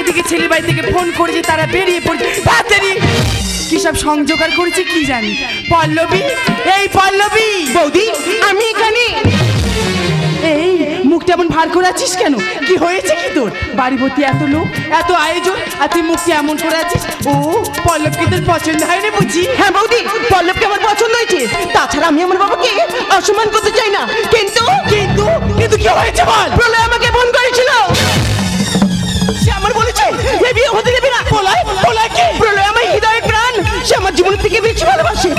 এদিকে ছেলের বাড়ি থেকে ফোন করেছে, তারা বেরিয়ে পড়ছে। তাড়াতাড়ি কি সব সংযোগার করেছে কি জানি। পল্লবী, এই পল্লবী। বৌদি আমি এখানে। এই মুখটা এমন ভার করে আছিস কেন? কি হয়েছে কি তোর? বাড়ি ভর্তি এত লোক, এত আয়োজন, আর তুই মুখটা এমন করে আছিস। ও পল্লবকে তোর পছন্দ হয়নি বুঝি? হ্যাঁ বৌদি, পল্লবকে আমার পছন্দ হয়েছে। তাছাড়া আমি আমার বাবাকে অসম্মান করতে চাই না। কিন্তু কিন্তু কিন্তু কি হয়েছে বল? প্রলয় আমাকে ফোন করেছিল। সে আমার বলেছে এই বিয়ে হতে দেবে না। প্রলয় কি? প্রলয় আমার হৃদয়ের প্রাণ। সে আমার জীবন থেকে বেশি ভালোবাসে।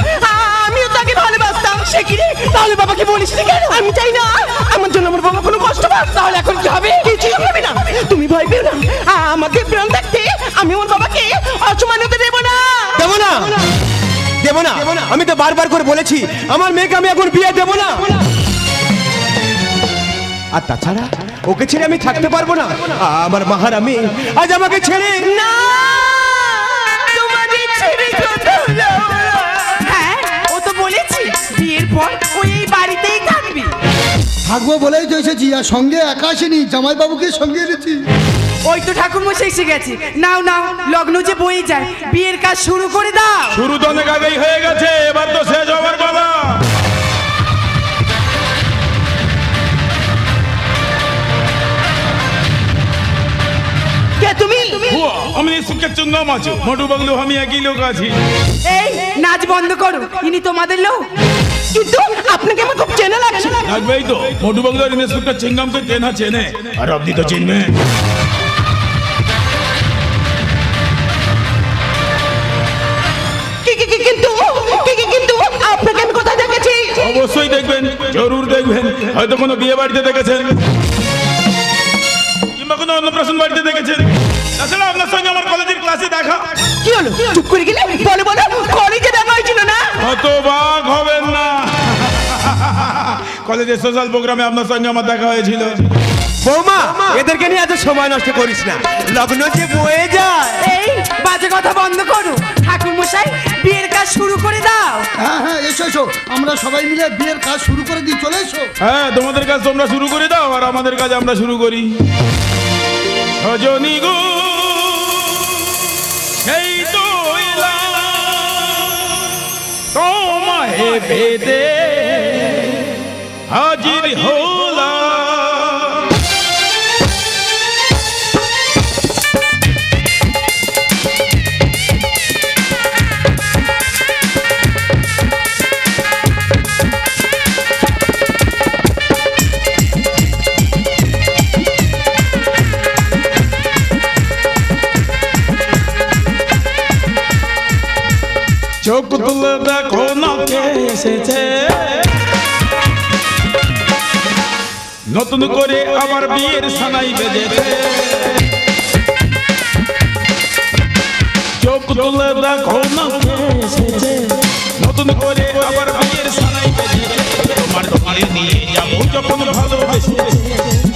আমিও তাকে ভালোবাসতাম। সে কি রে? তাহলে বাবাকে বলিস না কেন? আমি চাই না আমার জন্য আমার বাবা কোনো কষ্ট পাক। তাহলে এখন কি হবে? কিছুই হবে না, তুমি ভয় পেও না। আমাকে প্রাণ থাকতে আমি আমার বাবাকে অসম্মান হতে দেব না। দেবো না, দেবো না। আমি তো বারবার করে বলেছি আমার মেয়েকে আমি এখন বিয়ে দেবো না। আর তাছাড়া ওকে ছেড়ে আমি থাকতে পারবো না। আমার মাহার আমি আজ আমাকে ছেড়ে না, তোমাকে ছেড়ে কোথাও যাব না। হ্যাঁ, ও তো বলেছি বিয়ের পর ও এই বাড়িতেই থাকবি। থাকবো বলেই তো এসেছি, আর সঙ্গে একা আসেনি, জামাইবাবুকে সঙ্গে এনেছি। ওই তো ঠাকুরমশাই এসে গেছে। নাও নাও, লগ্ন যে বয়ে যায়, বিয়ের কাজ শুরু করে দাও। শুরু তো অনেক আগেই হয়ে গেছে, এবার তো শেষ হবার কথা। কে তুমি? আমি সুখে চুঙ্গাম আছো, মোটু বাগলু আমি একই লোক আছি। এই নাচ বন্ধ করো, ইনি তোমাদের লোক। কিন্তু আপনাকে আমার খুব চেনা লাগছে। লাগবেই তো, মোটু বাগলু আর ইনি সুখে চুঙ্গামকে চেনা চেনে, আর আপনি তো চিনবে। কিন্তু আপনাকে আমি কোথায় দেখেছি? অবশ্যই দেখবেন, জরুর দেখবেন। হয়তো কোনো বিয়ে বাড়িতে দেখেছেন, কিংবা কোনো অন্নপ্রাশন বাড়িতে দেখেছেন। তাছাড়া আপনার সঙ্গে আমার কলেজের ক্লাসে দেখা। কি হলো? চুপ করে গেলে? বলো বলো, কলেজে দেখা হয়েছিল না? হতবাক হবেন না, কলেজের সোশ্যাল প্রোগ্রামে আপনার সঙ্গে আমার দেখা হয়েছিল। বৌমা, এদেরকে নিয়ে এত সময় নষ্ট করিস না, লগ্ন যে বয়ে যায়। এই বাজে কথা বন্ধ করো, ঠাকুরমশাই বিয়ের কাজ শুরু করে দাও। হ্যাঁ হ্যাঁ, এসো এসো, আমরা সবাই মিলে বিয়ের কাজ শুরু করে দিই, চলে এসো। হ্যাঁ, তোমাদের কাজ তোমরা শুরু করে দাও, আর আমাদের কাজ আমরা শুরু করি। রজনী গো, সেই তো তোমায় বেদে হাজির হলা। চোখ তুলে দেখো না কে এসেছে, নতুন করে আবার বিয়ের সানাই বেজেছে। চোখ তুলে দেখো না কে এসেছে, নতুন করে আবার বিয়ের সানাই বেজেছে। তোমার ঘরে নিয়ে যাবো যখন ভালোবেসে,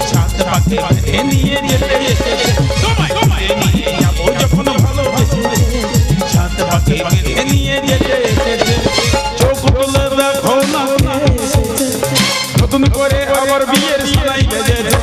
সাত পাকে নিয়ে যেতে এসেছে। তোমায় নিয়ে যাবো যখন ভালোবেসে, সাত পাকে নিয়ে যেতে এসেছে। চোখ তুলে দেখো না কে এসেছে, নতুন করে আবার বিয়ের সানাই বেজেছে।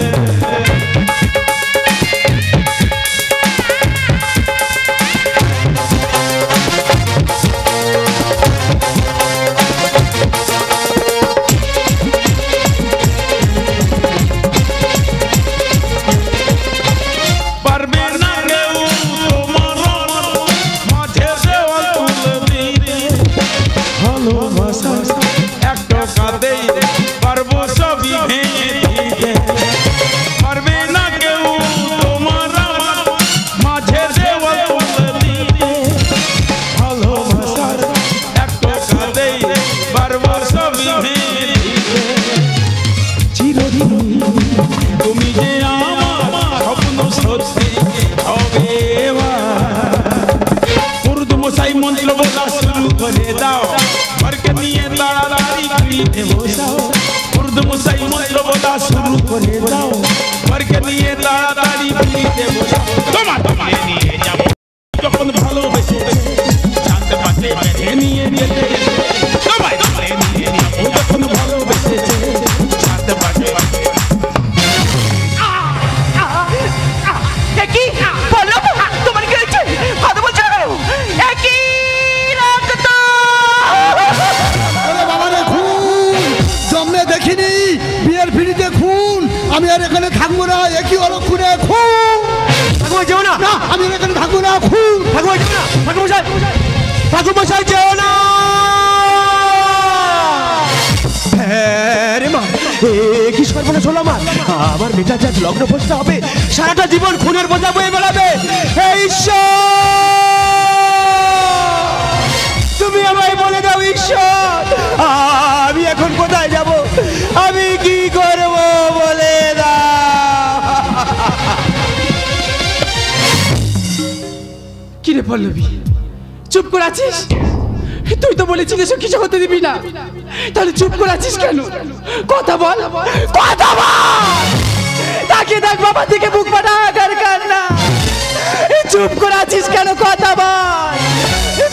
তুমি যে আমার স্বপ্ন সত্যি হবে। উর্দু মশাই মন্ত্র বলা শুরু করে দাও, ঘরকে নিয়ে তাড়াতাড়ি পিঠে বসাও। উর্দু মশাই মন্ত্র বলা শুরু করে দাও, ঘরকে নিয়ে তাড়াতাড়ি পিঠে বসাও। তোমায় নিয়ে যাবো যখন ভালোবেসে, শান্ত পাশে বেঁধে নিয়ে যেতে। তোমায় নিয়ে যাবো যখন ভালোবেসেছে, শান্ত পাশে। কি বলো? আমি আর এখানে থাকবো না, একই অলক্ষণে ঠাকুমা যেও না, না আমি আর এখানে থাকবো না, ঠাকুমা যেও না, ঠাকুমশাই, ঠাকুমশাই যেও না। হ্যাঁ রে মা, কি সর্বনাশ হলো আমার। আমার মেয়েটা যা লগ্ন বসতে হবে, সারাটা জীবন খুনের বোঝা বয়ে বেড়াবে। হে ঈশ্বর, তুমি আমায় বলে দাও ঈশ্বর, আমি এখন কোথায় যাব, আমি কি করব বলে দাও। কি রে পল্লবী, চুপ করে আছিস? তুই তো বলেছিস এসব কিছু হতে দিবি না, তাহলে চুপ করে আছিস কেন? কথা বল, কথা বল। তাকে দেখ বাবা থেকে বুক ফাটা আকার কান্না, চুপ করে আছিস কেন? কথা বল।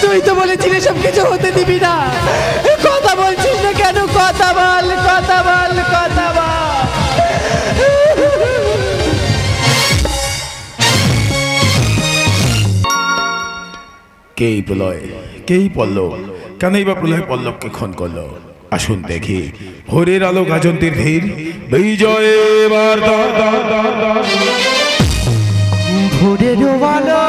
তুই তো বলেছিস এসব কিছু হতে দিবি না, কথা বলছিস না কেন? কথা বল, কথা বল, কথা বল। কেই প্রলয়, কেই পল্লব, কেনই বা প্রলয় পল্লবকে খুন করলো? আসুন দেখি ভোরের আলো গাজন্তীর ধীর বিজয়ে বার্তা। ভোরের আলো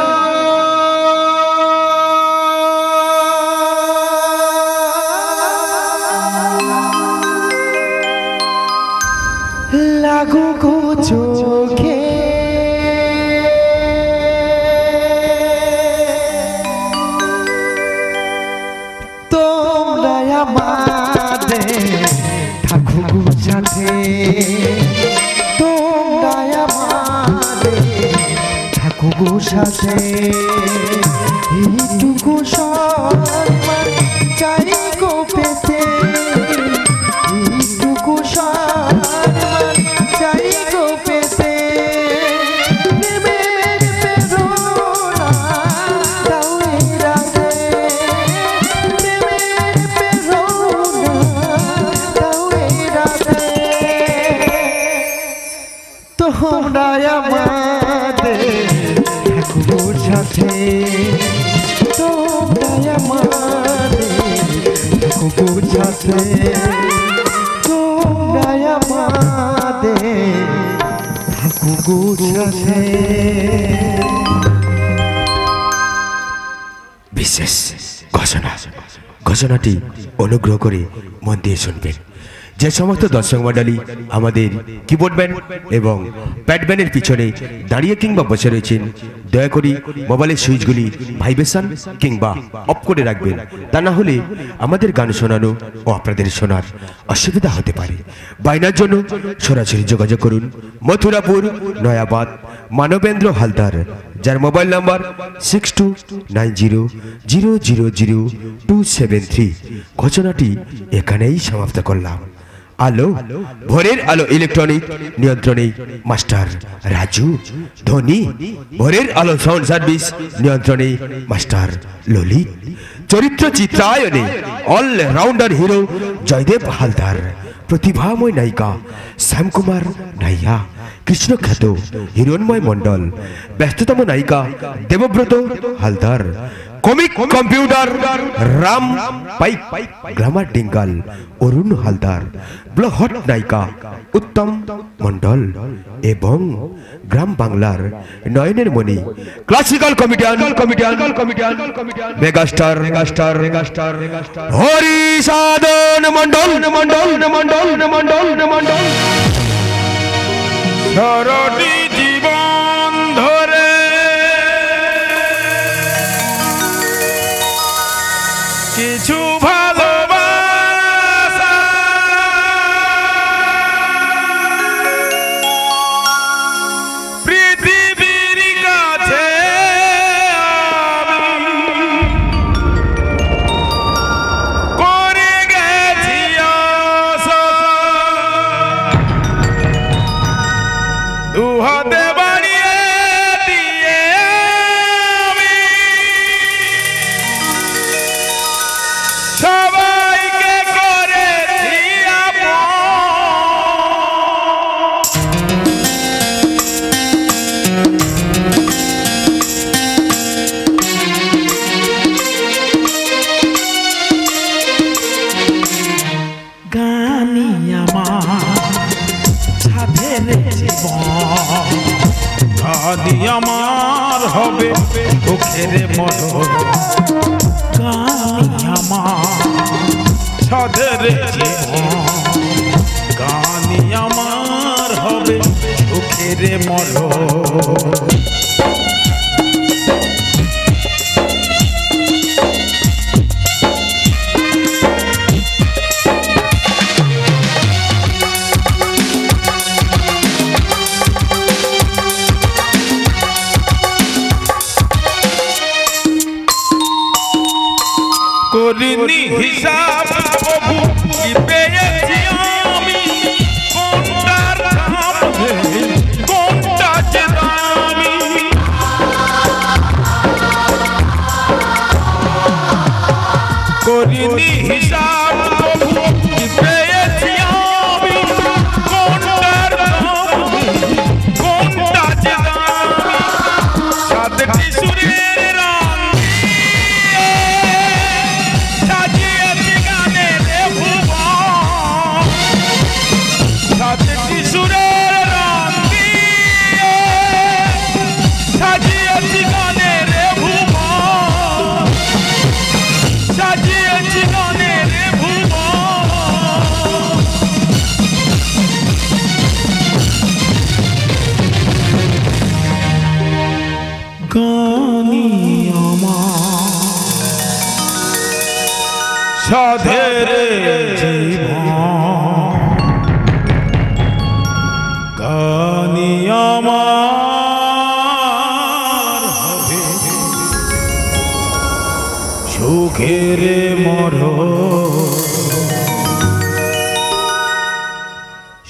লাগু গো চোখে, তোমরা আমাদের থাকুক সাথে, তোমরা আমাদের থাকুক সাথে, এইটুকু সম্মান চাই গো পেতে, এইটুকু সম্মান চাই গো পেতে। প্রেমের প্রেরণা দাও এই রাতে, প্রেমের প্রেরণা দাও এই রাতে, তোমরা আমাদের থাকুক সাথে, তোমরা আমাদের থাকুক সাথে, তোমরা আমাদের থাকুক সাথে। বিশেষ ঘোষণা, ঘোষণাটি অনুগ্রহ করে মন দিয়ে শুনবেন। যে সমস্ত দর্শক মণ্ডলী আমাদের কিবোর্ড ব্যান্ড এবং প্যাড ব্যান্ডের পিছনে দাঁড়িয়ে কিংবা বসে রয়েছেন, দয়া করে মোবাইলের সুইচগুলি ভাইব্রেশন কিংবা অফ করে রাখবেন, তা না হলে আমাদের গান শোনানো ও আপনাদের শোনার অসুবিধা হতে পারে। বায়নার জন্য সরাসরি যোগাযোগ করুন মথুরাপুর নয়াবাদ মানবেন্দ্র হালদার, যার মোবাইল নাম্বার 6290000273। ঘোষণাটি এখানেই সমাপ্ত করলাম। আলো, ভোরের আলো ইলেকট্রনিক নিয়ন্ত্রণে মাস্টার রাজু। ধ্বনি, ভোরের আলো সাউন্ড সার্ভিস নিয়ন্ত্রণে মাস্টার ললিত। চরিত্র চিত্রায়নে অলরাউন্ডার হিরো জয়দেব হালদার। প্রতিভাময় নায়িকা শ্যামকুমার নাইয়া। কৃষ্ণখ্যাত হিরণময় মণ্ডল। ব্যস্ততম নায়িকা দেবব্রত হালদার। কমিক কম্পিউটার রাম পাইক গ্রামার ডিঙ্গাল অরুণ হালদার। ব্লহট নায়িকা উত্তম মণ্ডল এবং গ্রাম বাংলার নয়নের মণি ক্লাসিক্যাল কমেডিয়ান মেগাস্টার হরি সাধন মণ্ডল। সারাটি জীবন ধরে কিছু ভালোবাসা পৃথিবীর কাছে আমি করে গেছি আশা। দুহাতে জীবন গানি আমার হবে দুঃখের মরণ গানি আমার সাধের জীবন গানি আমার হবে দুঃখের মরণ করিনি হিসাব প্রভু কি পেয়েছি আমি কোনটার দাম কোনটা যে দামি করিনি হিসাব প্রভু কি পেয়েছি আমি কোনটার দাম কোনটা যে দামি সাতটি সুরের রং সাজিয়েছি গানের ভুবন সাতটি সুরের রং দিয়ে সাজিয়েছি গানের ভুবন সাজিয়েছি গানের ভুবন গানি আমার সাধের জীবন গানি আমার হবে সুখের মরণ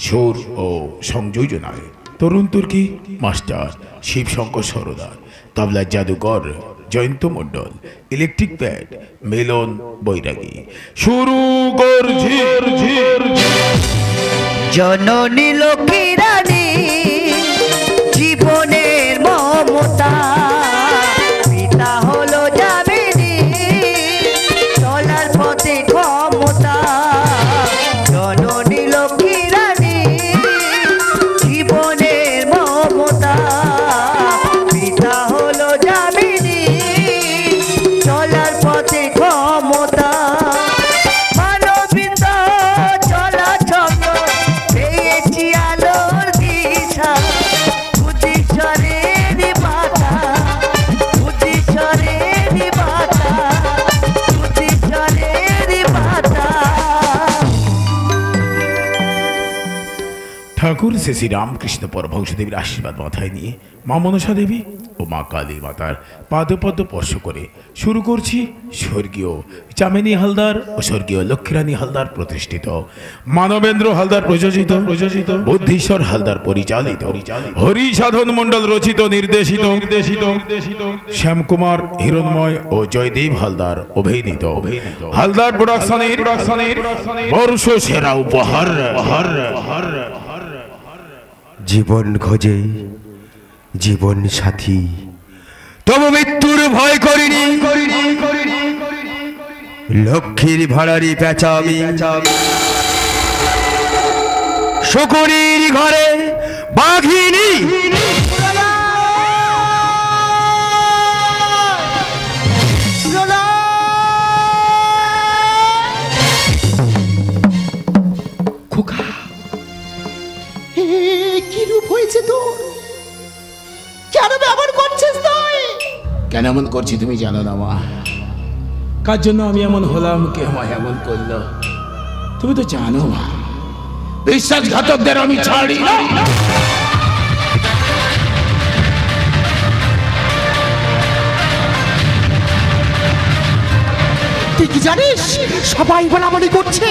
সুর ও সংযোজনায় তরুণ তুর্কি মাস্টার শিবশঙ্কর সরদার, তবলা জাদুকর জয়ন্ত মণ্ডল, ইলেকট্রিক প্যাড মিলন বৈরাগী। শুরু করছি জননী লক্ষ্মী রানী জীবনের মমতা, পিতা হলো যামিনী চলার পথে ক্ষমতা। জননী লক্ষ্মী রানী জীবনের মমতা, পিতা হলো যামিনী চলার পথে ক্ষমতা। মানবিত চলাচল পেয়েছি আলোর দিশা, বুদ্ধিশ্বরের মাতা, বুদ্ধিশ্বরের মাতা, বুদ্ধিশ্বরের মাতা। ঠাকুর শ্রী শ্রী রামকৃষ্ণ পরমহংস দেবীর আশীর্বাদ মাথায় নিয়ে মা মনসা দেবী ও মা কালী মাতার পাদপদ্ম স্পর্শ করে শুরু করছি স্বর্গীয় চামেনী হালদার ও স্বর্গীয় লক্ষ্মীরানী হালদার প্রতিষ্ঠিত, মানবেন্দ্র হালদার প্রযোজিত বুদ্ধিশ্বর হালদার পরিচালিত, হরি সাধন মণ্ডল রচিত নির্দেশিত শ্যামকুমার হিরণময় ও জয়দেব হালদার অভিনীত হালদার প্রোডাকশনের বর্ষ সেরা উপহার। জীবন খোঁজে জীবন সাথী, তবু মৃত্যুর ভয় করিনি। লক্ষ্মীর ভাড়ারি পেঁচামি, শকুনির ঘরে বাঘিনী। খোকা, কি রূপ হয়েছে তোর? কেন ব্যবহার করছিস তুই? কেন এমন করছি তুমি জানো না মা? কার জন্য আমি এমন হলাম, কে আমায় এমন করলো তুমি তো জানো মা। বিশ্বাসঘাতকদের আমি ছাড়ি না। তুই কি জানিস? সবাই বলাবলি করছে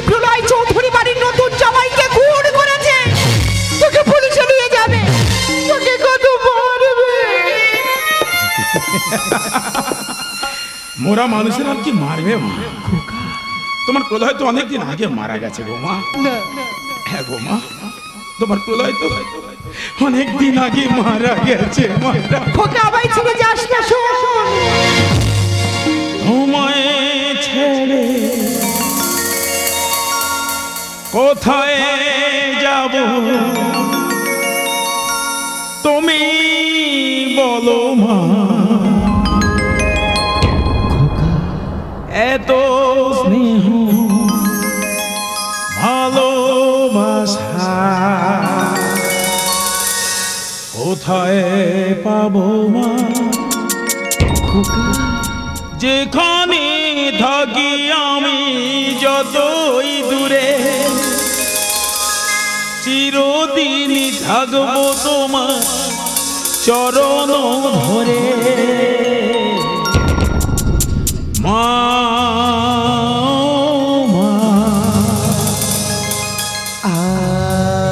প্রলয় চৌধুরী বাড়ির নতুন জামাইকে খুন করেছে। তোকে পুলিশে নিয়ে যাবে, তোকে কত মারবে। মোরা মানুষের আর কি মারবে মা? তোমার প্রলয় তো অনেকদিন আগে মারা গেছে গো মা। হ্যাঁ গো মা, তোমার প্রলয় তো অনেকদিন আগে মারা গেছে। খোকা আমায় ছেড়ে যাস না, শোন। তোমায় ছেড়ে কোথায় যাব কোথায় পাবো মা যেখানে থাকি আমি যতই দূরে চিরদিনই থাকবো তোমার চরণ ধরে মা মা আয়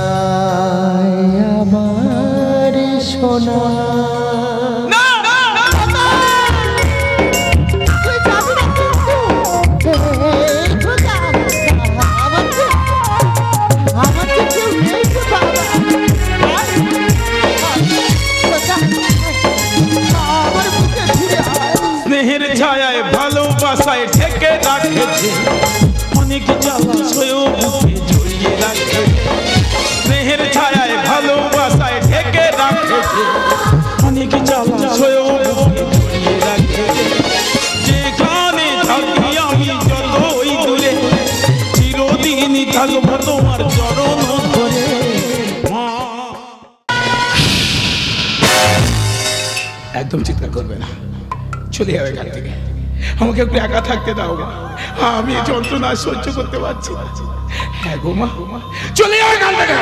আমার সোনা স্নেহের ছায়ায় ভালোবাসায় ঠেকে রাখেছে অনেক জলাশয় বুকে জড়িয়ে রাখেছে স্নেহের ছায়ায় ভালোবাসায় ঠেকে রাখেছে অনেক জলাশয় বুকে জড়িয়ে রাখেছে যেখানে থাকি আমি যতই দূরে চিরদিনই থাকবো তোমার চরণ ধরে মা। একদম চিৎকার করবে না, চলে যাবে এখান থেকে। আমাকে একটু একা থাকতে দাও মা, আমি এই যন্ত্রণা সহ্য করতে পারছি না। হ্যাঁ গো মা, চলে যাবে এখান থেকে।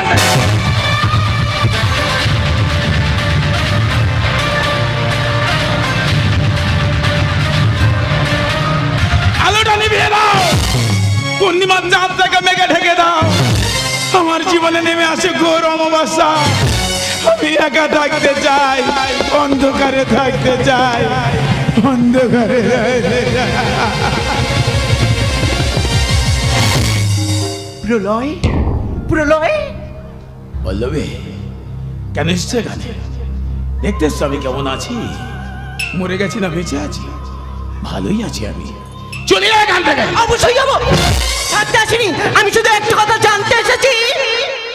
আলোটা নিভিয়ে দাও, পূর্ণিমার চাঁদ থেকে মেঘে ঢেকে দাও। আমার জীবনে নেমে আসে ঘোর অমাবস্যা, আমি একা থাকতে চাই, অন্ধকারে থাকতে চাই, অন্ধকারে থাকতে চাই। প্রলয় প্রলয় পল্লবী কেন এসছো এখানে? দেখতে এসছো আমি কেমন আছি? মরে গেছি না বেঁচে আছি? ভালোই আছি আমি। চলে যাও এখান থেকে। অবশ্যই যাবো, থাকতে আসিনি, আমি শুধু একটা কথা জানতে এসেছি।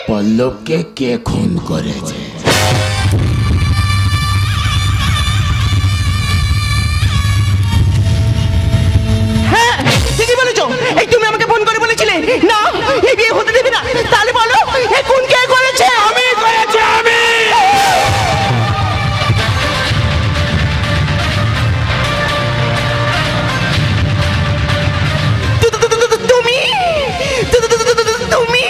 পল্লবকে কে খুন করেছে? হ্যাঁ ঠিকই বলেছো, এই তুমি আমাকে ফোন করে বলেছিলে না এই বিয়ে হতে দেবে না, তাহলে বলো এই খুন কে করেছে? আমি করেছি, আমি। তুমি তুমি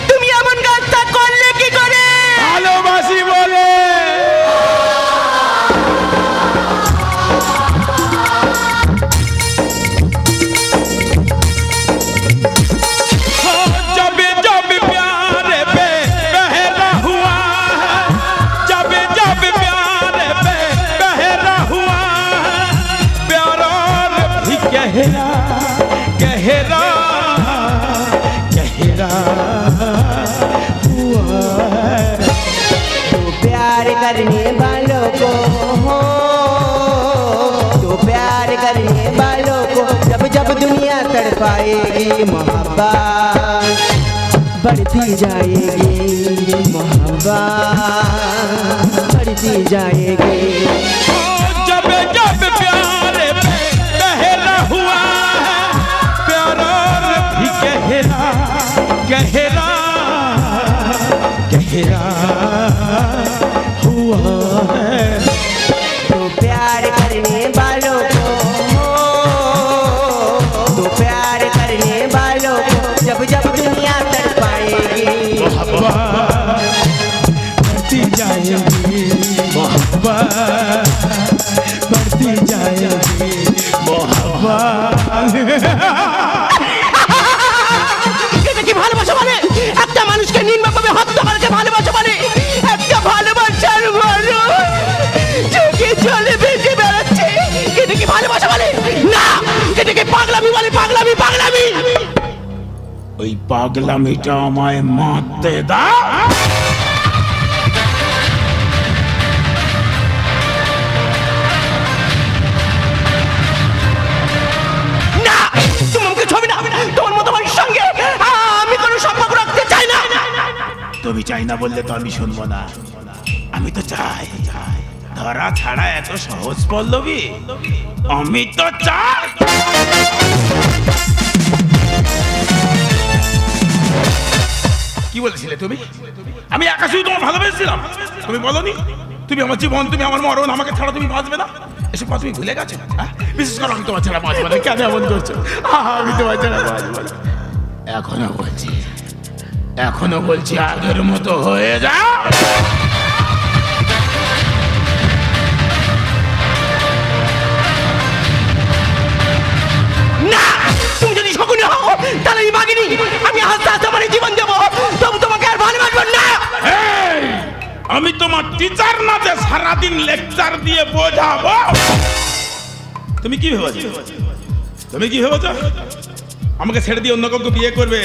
তুমি এমন কাজটা করলে কি করে? ভালোবাসি বলে। जब जब प्यार पे बहरा हुआ है, जब जब प्यार पे बहरा हुआ है, प्यार भी गहरा गहरा गहरा हुआ है। तो प्यार करने वालों को तो प्यार करने वालों को जब जब दुनिया तड़पाएगी मोहब्बत बढ़ती जाएगी, मोहब्बत बढ़ती जाएगी। जब जब प्यार पे बहरा हुआ है, प्यार भी गहरा गहरा गहरा हुआ है। तो प्यार करने वालों को तो प्यार करने वालों को जब जब दुनिया तड़पाएगी बढ़ती जाएगी मोहब्बत, बढ़ती जाएगी मोहब्बत। এটা কি ভালোবাসা বলে? একটা মানুষকে নির্মমভাবে হত্যা করাকে ভালোবাসা বলে? একটা ভালোবাসার মানুষ চোখে জলে ভেসে বেড়াচ্ছে, এটা কি ভালোবাসা বলে? না, এটাকে পাগলামি বলে, পাগলামি পাগলামি। ওই পাগলামিটা আমায় মারতে দাও। না, তুমি আমাকে ছবি না, তোমার মতো মানুষের সঙ্গে আমি কোনো সম্পর্ক রাখতে চাই না। তুমি চাই না বললে তো আমি শুনবো না, আমি তো চাই। ধরা ছাড়া এত সহজ পল্লবী, আমি তো চাই। কি বলেছিলে তুমি? আমি একা শুধু তোমার ভালোবেসেছিলাম, তুমি বলনি তুমি আমার জীবন, তুমি আমার মরণ, আমাকে ছাড়া তুমি বাঁচবে না। এসব কথা তুমি ভুলে গেছো? বিশেষ করে আমি তোমার ছাড়া বাঁচবো না। কেন এমন করছো? আমি তোমার ছাড়া বাঁচবো না। এখনো বলছি আগের মতো হয়ে যা। না, তুমি যদি শকুনি হও তাহলে আমি বাঘিনী। আমি হাসতে হাসতে আমার জীবন দেবো, তবু তোমাকে আর ভালোবাসবো না। আমি তোমার টিচার না যে সারাদিন লেকচার দিয়ে বোঝাবো। তুমি কি ভেবেছো? আমাকে ছেড়ে দিয়ে অন্য কাউকে বিয়ে করবে,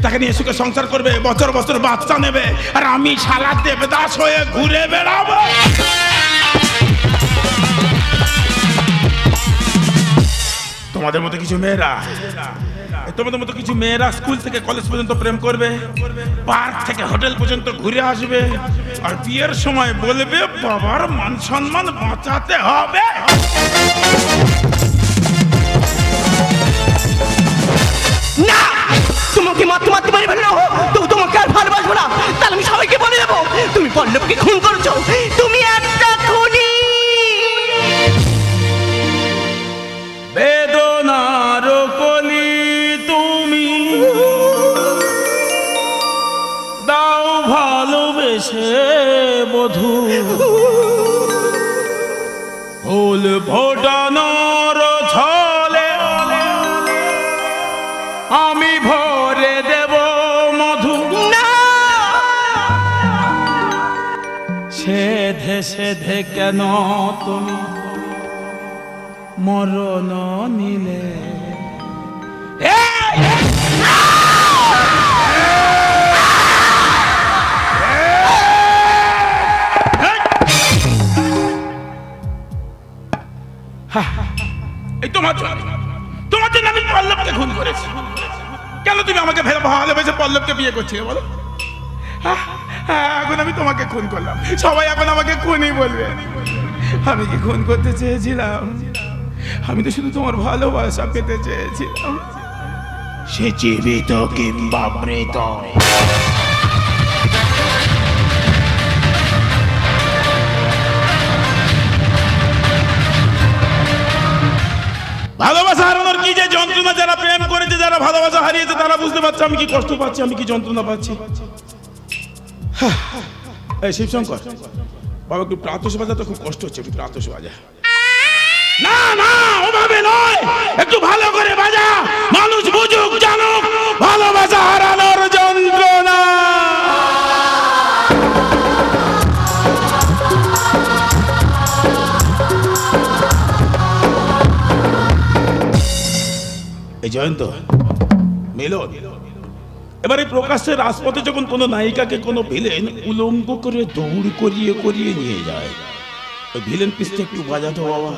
তাকে নিয়ে সুখে সংসার করবে, বছর বছর বাচ্চা নেবে, আর আমি সারা দেবদাস হয়ে ঘুরে বেড়াবো? তোমাদের মতো কিছু মেয়েরা স্কুল থেকে কলেজ পর্যন্ত প্রেম করবে, পার্ক থেকে হোটেল পর্যন্ত ঘুরে আসবে, আর বিয়ের সময় বলবে বাবার মান সম্মান বাঁচাতে হবে। না, তোমাকে মারতে পারি ফেললো, তো তোমাকে আর ভালোবাসবো না। তাহলে আমি সবাইকে বলে দেবো তুমি পল্লবকে খুন করেছো, তুমি একটা খুনি। বেদনার কলি তুমি দাও ভালোবেসে বধূ, ফুল ফোটানোর ছলে আমি ভরে দেব মধু। না, সেধে কেন তুমি মরণ নিলে? এই তোমার জন্য আমি পল্লবকে খুন করেছি। কেন তুমি আমাকে ভালোবেসে পল্লবকে বিয়ে করছিলে বলো? এখন আমি তোমাকে খুন করলাম, সবাই এখন আমাকে খুনই বলবে। আমি কি খুন করতে চেয়েছিলাম? আমি তো শুধু তোমার ভালোবাসা পেতে চেয়েছিলাম, সে জীবিত কিংবা মৃত। ভালোবাসা হারানোর কি যে যন্ত্রণা, যারা প্রেম করেছে, যারা ভালোবাসা হারিয়েছে, তারা বুঝতে পারছে আমি কি কষ্ট পাচ্ছি, আমি কি যন্ত্রণা পাচ্ছি। এই শিবশঙ্কর বাবা, একটু প্রাতস বাজা, তো খুব কষ্ট হচ্ছে, একটু প্রাতস বাজা। না না, ওভাবে নয়, একটু ভালো করে বাজা, মানুষ বুঝুক জানুক ভালোবাসা হারানোর যন্ত্রণা। এই জয়ন্ত মিলন, এবার এই প্রকাশ্যে রাজপথে যখন কোনো নায়িকাকে কোনো ভিলেন উলঙ্গ করে দৌড় করিয়ে নিয়ে যায়, ওই ভিলেন পিসটা একটু বাজাতো বাবা।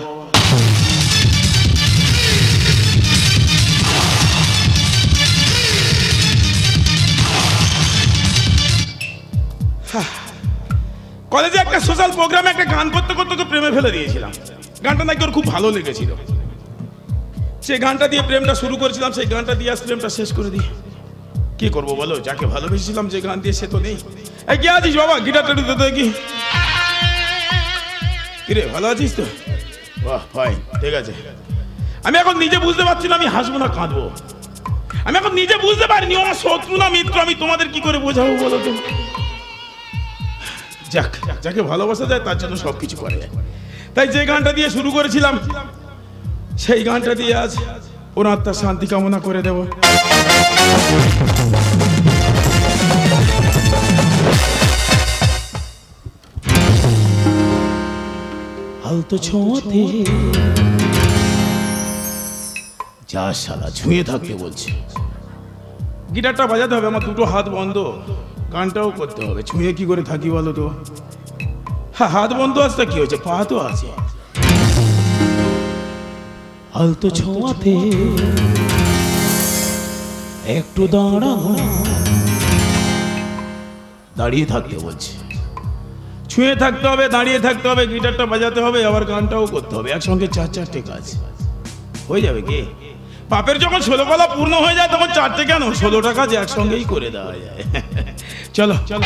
কলেজে একটা সোশ্যাল প্রোগ্রামে একটা গান করতে প্রেমে ফেলে দিয়েছিলাম। গানটা নাকি ওর খুব ভালো লেগেছিল। সেই গানটা দিয়ে প্রেমটা শুরু করেছিলাম, সেই গানটা দিয়ে আজ প্রেমটা শেষ করে দিই। কি করবো বলো, যাকে ভালোবেসেছিলাম যে গান দিয়ে, সে তো নেই। এই কি আছিস বাবা, গিটারটা একটু দে দেখি। কিরে, ভালো আছিস তো? বাহ ফাইন, ঠিক আছে। আমি এখন নিজে বুঝতে পারছি না আমি হাসবো না কাঁদবো। আমি এখন নিজে বুঝতে পারিনি আমার শত্রু না মিত্র। আমি তোমাদের কি করে বোঝাবো বলো তো? যাকে ভালোবাসা যায় তার জন্য সবকিছু করে যায়। তাই যে গানটা দিয়ে শুরু করেছিলাম, সেই গানটা দিয়ে আজ ওর আত্মার শান্তি কামনা করে দেব। আলতো ছোঁয়াতে যা শালা ছুঁয়ে থাকতে বলছে। গিটারটা বাজাতে হবে, আমার দুটো হাত বন্ধ, গানটাও করতে হবে। ছুঁয়ে কি করে থাকি বলো তো? হ্যাঁ, হাত বন্ধ আসতে কি হয়েছে, পা তো আছে। আলতো ছোঁয়াতে একটু দাঁড়ানো, দাঁড়িয়ে থাকতে বলছে। ছুঁয়ে থাকতে হবে, দাঁড়িয়ে থাকতে হবে, গিটারটা বাজাতে হবে, আবার গানটাও করতে হবে। একসঙ্গে 4-4টে কাজ হয়ে যাবে কি? পাপের যখন 16 কলা পূর্ণ হয়ে যায় তখন 4টে কেন 16টা কাজ একসঙ্গেই করে দেওয়া যায়। চলো চলো।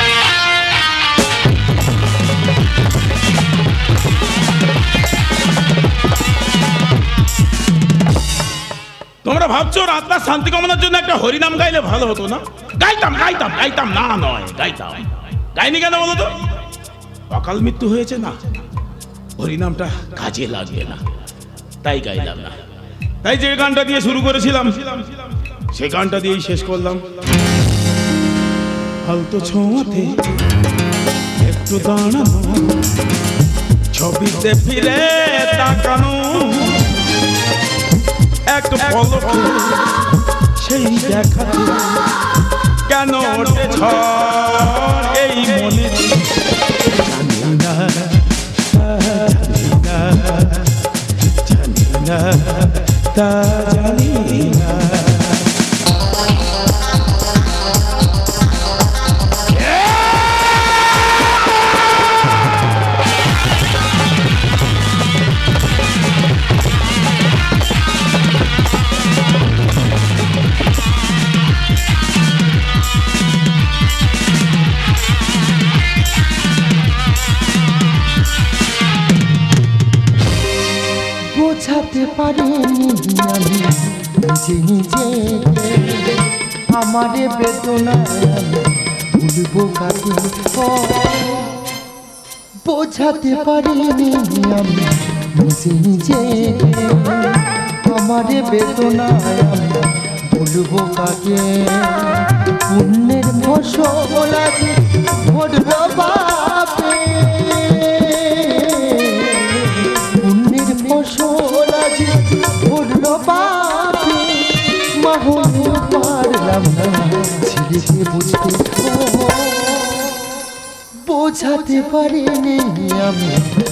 তোমরা ভাবছো রাতটা শান্তি কামনার জন্য একটা হরিনাম গাইলে ভালো হতো না? গাইতাম গাইতাম গাইতাম না নয়, গাইতাম। গাইনি কেন বলো তো? অকাল মৃত্যু হয়েছে না, হরিনামটা কাজে লাগবে না, তাই গাইলাম না। তাই যে গানটা দিয়ে শুরু করেছিলাম সেই গানটা দিয়েই শেষ করলাম। হালতো ছোঁয়াতে একটু দাঁড়ানো, ছবিতে ফিরে তাকানো, এক পলকে সেই দেখাতে কেন ওঠে ঝড় এই মনে, জানি না জানি না জানি না তা জানি না। বোঝাতে পারিনি আমি নিজে নিজে আমারে বেদনা ভুলবো কাকে, বোঝাতে পারিনি আমি নিজে নিজে আমারে বেদনা ভুলবো কাকে। পুণ্যের ফসল আজ ভরবো বাপে, পুণ্যের ফসল আজ ভরলো বাপে, মাহলে পারলাম না ছেলেকে বুঝতে, বোঝাতে পারিনি আমি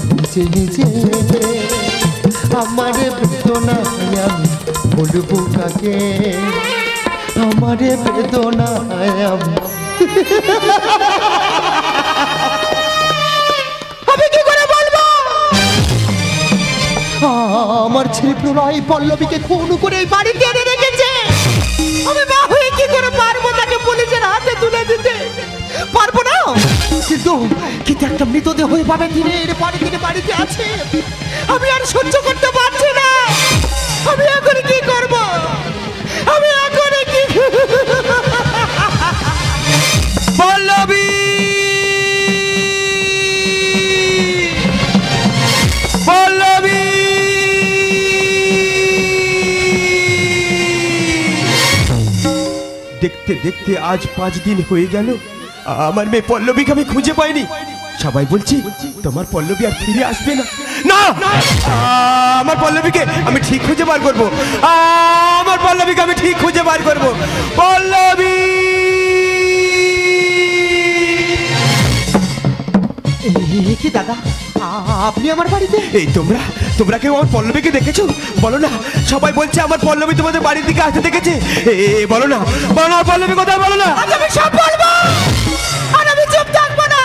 নিজে নিজে আমারে বেদনা আমি বলবো কাকে, আমারে বেদনা আমি কি করে বলবো? আমার ছেলে প্রণয় পল্লবীকে খুন করে এই বাড়িতে এনে রেখেছে, আমি মা হয়ে কি করে পারবো তাকে পুলিশের হাতে তুলে দিতে? পারবো না। কিন্তু একটা মৃতদেহ এভাবে দিনের পরে দিনে বাড়িতে আছে, আমি আর সহ্য করতে পারছি না। আমি এখন কি করব? আমি এখন কি? পল্লবী, পল্লবী, দেখতে দেখতে আজ 5 দিন হয়ে গেল, আমার মেয়ে পল্লবীকে আমি খুঁজে পাইনি। সবাই বলছি তোমার পল্লবী আর ফিরে আসবে না। না, আমার পল্লবীকে আমি ঠিক খুঁজে বার করবো, আমার পল্লবীকে আমি ঠিক খুঁজে বার করবো। পল্লবী, কি দাদা আপনি আমার বাড়িতে? এই তোমরা কেউ আমার পল্লবীকে দেখেছো? বলো না, সবাই বলছে আমার পল্লবী তোমাদের বাড়ির দিকে আসতে দেখেছে। বলো না, বলো না পল্লবী কোথায়, বলো না। আমি সব বলবো আর আমি চুপ থাকবো না।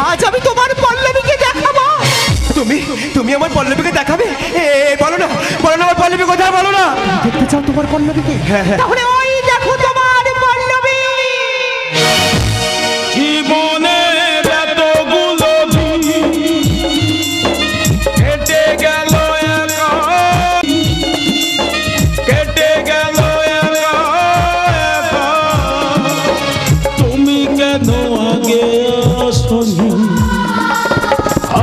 আজ আমি তোমার পল্লবীকে দেখাবো। তুমি আমার পল্লবীকে দেখাবে? বলো না, বলো না আমার পল্লবী কোথায়, বলো না। দেখতে চাও তোমার পল্লবীকে? তাহলে ওই দেখো তোমার পল্লবী। জীবনে এতগুলো কেটে গেল একা, কেটে গেল একা একা, তুমি কেন আগে আসনি,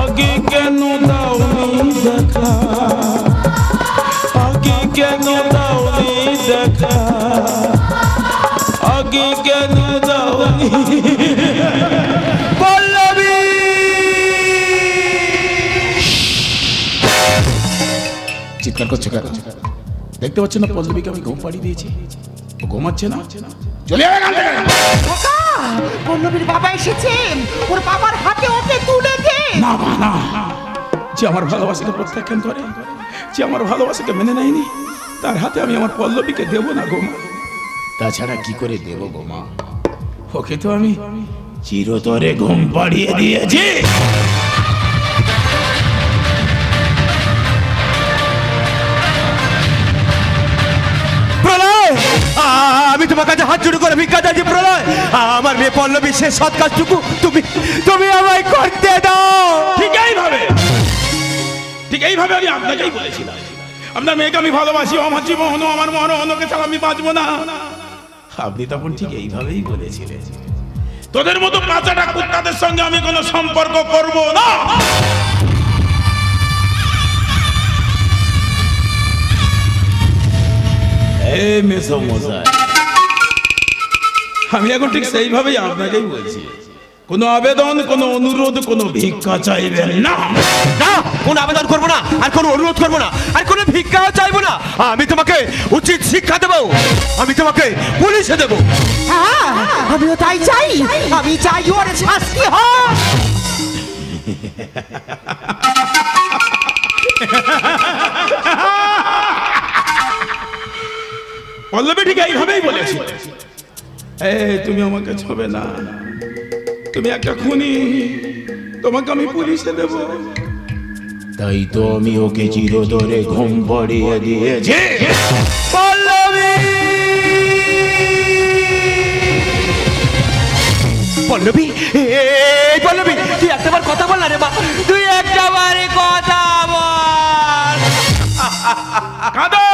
আগে কেন দাওনি দেখা, আগে কেন দাওনি দেখা, আগে কেন দাওনি। পল্লবী, চিৎকার করছে কেন? দেখতে পাচ্ছ না পল্লবীকে আমি ঘুম পাড়িয়ে দিয়েছি, ও ঘুমাচ্ছে না। চলে যাবে এখান থেকে। পল্লবীর বাবা এসেছে, ওর বাবার হাতে ওকে তুলে দে। না মা না, যে আমার ভালোবাসাকে প্রত্যাখ্যান করে, যে আমার ভালোবাসাকে মেনে নেয়নি, তার হাতে আমি আমার পল্লবীকে দেবো না গো মা। তাছাড়া কি করে দেব গো মা? ওকে তো আমি চিরতরে ঘুম পাড়িয়ে দিয়েছি। প্রলয়, আমি তোমার কাছে হাত জোড় করে ভিক্ষা চাইছি প্রলয়, আমার মেয়ে পল্লবী শেষ সৎ কাজটুকু তুমি তুমি আমায় করতে দাও। ঠিক এইভাবে আমি আপনাকেই বলেছিলাম, আপনার মেয়েকে আমি ভালোবাসি, আমার জীবন আমার মরণকে ছাড়া আমি বাঁচবো না। আপনি তখন ঠিক এইভাবেই বলেছিলেন, তোদের মতো কাঁচাটা কুত্তাদের সঙ্গে আমি কোনো সম্পর্ক করব না। এই মেসোমশাই, আমি এখন ঠিক সেইভাবেই আপনাকেই বলছি, কোনো আবেদন, কোনো অনুরোধ, কোনো ভিক্ষা চাইবেন না। না, কোনো আবেদন করবো না, আর কোনো অনুরোধ করবো না, আর কোনো ভিক্ষাও চাইবো না। আমি তোমাকে উচিত শিক্ষা দেবো, আমি তোমাকে পুলিশে দেবো। হ্যাঁ, আমিও তাই চাই, আমি চাই ওর শাস্তি হোক। পল্লবী ঠিক এইভাবেই বলেছিল, এই তুমি আমাকে ছোবে না, তুমি একটা খুনি, তোমাকে আমি পুলিশে দেব। তাই তো আমি ওকে চিরতরে ঘুম পড়িয়ে দিয়েছি। পল্লবী, পল্লবী, এই পল্লবী, তুই একটাবার কথা বল না রে মা, তুই একটাবারে কথা বল। কাঁদো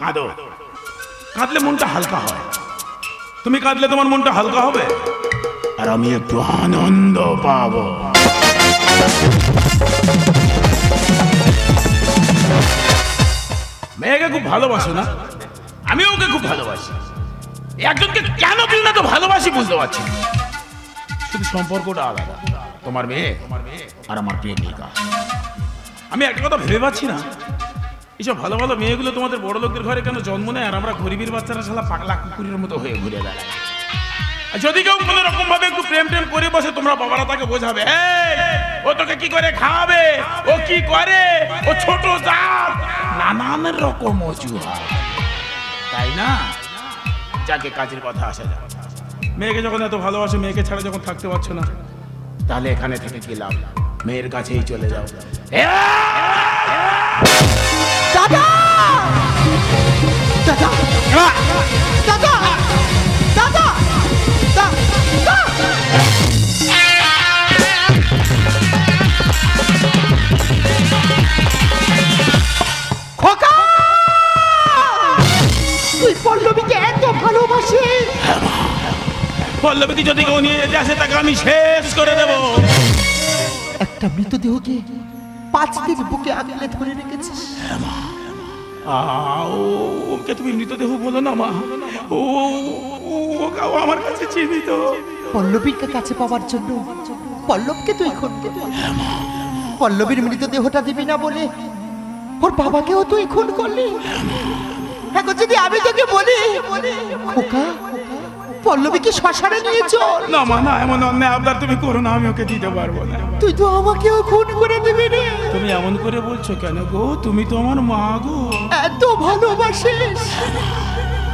কাঁদো, কাঁদলে মনটা হালকা হয়, তুমি কাঁদলে তোমার মনটা হালকা হবে, আর আমি একটু আনন্দ পাবো। মেয়েকে খুব ভালোবাসো না? আমি ওকে খুব ভালোবাসি। একজনকে কেন দিল না তো ভালোবাসি বুঝতে পারছি, শুধু সম্পর্কটা আলাদা, তোমার মেয়ে আর আমার প্রেমিকা। আমি একটা কথা ভেবে পাচ্ছি না, এইসব ভালো ভালো মেয়েগুলো তোমাদের বড় লোকদের ঘরে কেন জন্ম নেয়, আর আমরা গরিবের বাচ্চারা শালা পাগলা কুকুরের মতো হয়ে ঘুরে বেড়ায়। আর যদি কেউ কোনো রকম ভাবে একটু প্রেম টেম করে বসে, তোমরা বাবারা তাকে বোঝাবে, ও তোকে কি করে খাওয়াবে, ও কি করে, ও ছোট জাত, নানান রকম অজুহাত, তাই না? যাকে কাজের কথা আসা যায়, মেয়েকে যখন এত ভালোবাসো, মেয়েকে ছাড়া যখন থাকতে পারছো না, তাহলে এখানে থেকে কি লাভ? মেয়ের কাছেই চলে যাও। দাদা, দাদা, দাদা, দাদা, দাদা, খোকা, তুই পল্লবীকে এত ভালোবাসিস? পল্লবীকে যদি কেউ নিয়ে যেতে আসে, তাকে আমি শেষ করে দেব। একটা মৃতদেহকে 5 দিন বুকে আগলে ধরে রেখেছিস। ওকে তুমি মৃতদেহ বলো না মা, ও আমার কাছে জীবিত। পল্লবীকে কাছে পাওয়ার জন্য পল্লবকে তুই খুন করলি। পল্লবীর মৃতদেহটা দিবি না বলে ওর বাবাকেও তুই খুন করলি। এখন যদি আমি তোকে বলি, খোকা, পল্লবীকে শ্মশানে নিয়ে চল। না মা, না, এমন অন্যায় আবদার তুমি করো না, আমি ওকে দিতে পারবো না। তুই তো আমাকেও খুন করে দিবি রে। তুমি এমন করে বলছো কেন গো? তুমি তো আমার মা গো। এত ভালোবাসিস,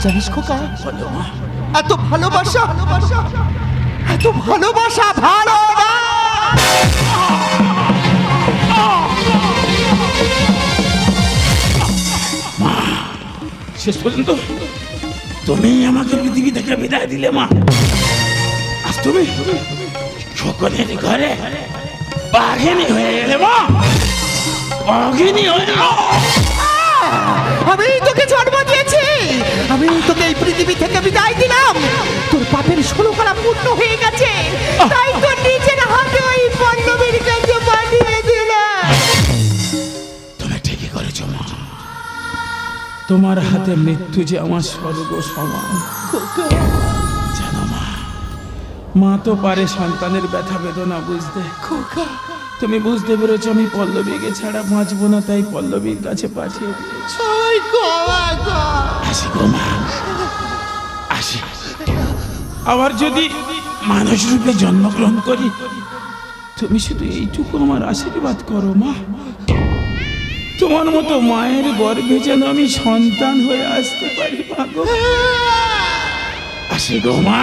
জানিস খোকা, এত ভালোবাসা, এত ভালোবাসা ভালো না। মা, শেষ পর্যন্ত তুমি আমাকে পৃথিবী থেকে বিদায় দিলে মা। আজ তুমি সকলের ঘরে বাঘিনী হয়ে গেলে মা, বাঘিনী হয়ে। আমি তোকে জন্ম দিয়েছি, আমি তোকে এই পৃথিবী থেকে বিদায় দিলাম। তোর পাপের 16 কলা পূর্ণ হয়ে গেছে, তাই তো নিজের হাতে ওই পল্লবীর কাছে পাঠিয়ে দিলাম। তুমি ঠিকই করেছো মা, তোমার হাতে মৃত্যু যে আমার স্বর্গ সমান। জানো মা, মা তো পারে সন্তানের ব্যথা বেদনা বুঝতে। খোকা, তুমি বুঝতে পেরেছো আমি পল্লবীকে ছাড়া বাঁচবো না, তাই পল্লবীর কাছে পাঠিয়ে দিয়েছি। আসি গো মা, আসি। আবার যদি মানুষ রূপে জন্মগ্রহণ করি, তুমি শুধু এইটুকু আমার আশীর্বাদ করো মা, তোমার মতো মায়ের গর্ভে যেন আমি সন্তান হয়ে আসতে পারি। মা গো, আসি গো মা,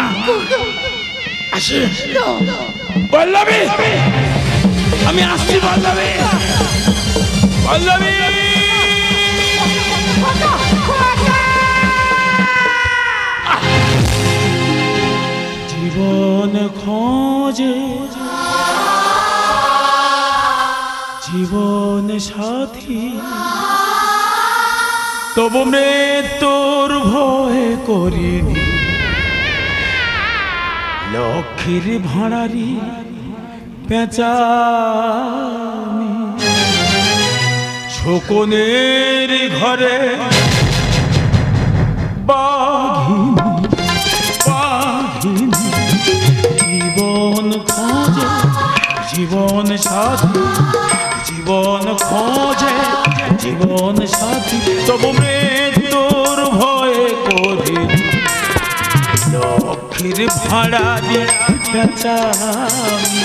আসি। পল্লবী, আমি আসছি পল্লবী, পল্লবী। জীবন খোঁজে জীবন সাথী, তবু মৃত্যুর ভয় করিনি। লক্ষ্মীর ভাঁড়ারি পেঁচানি, শকুনের ঘরে বাঘিনী বাঘিনী। জীবন খোঁজে জীবন সাথী, জীবন খোঁজে জীবন সাথী, তবু মৃত্যুর ভয়ে করি। লক্ষ্মীর ভাঁড়ারি পেঁচানি,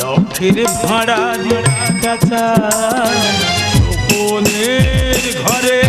লক্ষ্মীর ভাঁড়ারি পেঁচানি, শকুনের ঘরে